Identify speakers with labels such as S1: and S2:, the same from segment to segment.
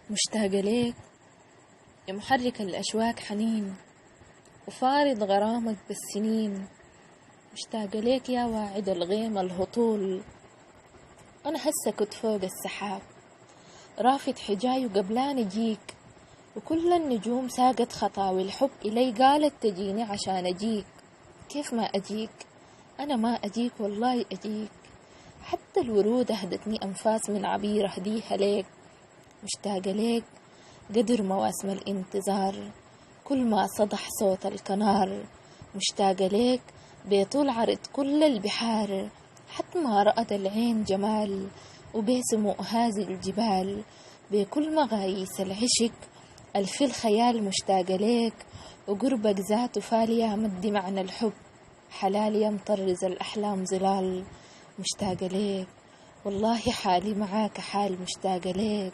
S1: مشتاقة ليك يا محرك الأشواق حنين وفارض غرامك بالسنين. مشتاقة ليك يا واعد الغيم الهطول. أنا هسه كنت فوق السحاب رافد حجاي وقبلان أجيك، وكل النجوم ساقت خطاوي الحب إلي قالت تجيني عشان أجيك. كيف ما أجيك؟ أنا ما أجيك والله أجيك، حتى الورود أهدتني أنفاس من عبير أهديها ليك. مشتاقة ليك قدر مواسم الانتظار كل ما صدح صوت الكنار. مشتاقة ليك بطول عرض كل البحار حتى ما رأت العين جمال، وبسمو هذه الجبال بكل مغاييس العشق الفي الخيال. مشتاقة ليك وقربك ذات فالية مد معنى الحب حلال يمطرز الأحلام ظلال. مشتاقة ليك والله حالي معاك حال. مشتاقة ليك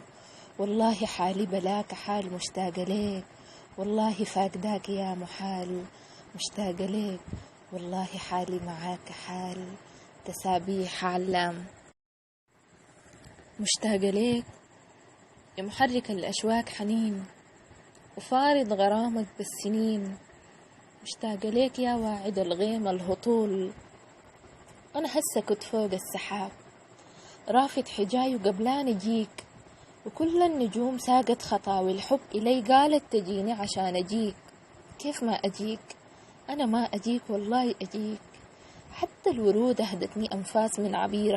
S1: والله حالي بلاك حال. مشتاقة ليك والله فاقداك يا محال. مشتاقة ليك والله حالي معاك حال. تسابيح علام. مشتاقة ليك يا محرك الأشواق حنين وفارض غرامك بالسنين. مشتاقة ليك يا واعد الغيم الهطول. أنا هسه كنت فوق السحاب رافد حجاي وقبلان أجيك، وكل النجوم ساقت خطاوي الحب إلي قالت تجيني عشان أجيك. كيف ما أجيك؟ أنا ما أجيك والله أجيك، حتى الورود أهدتني أنفاس من عبير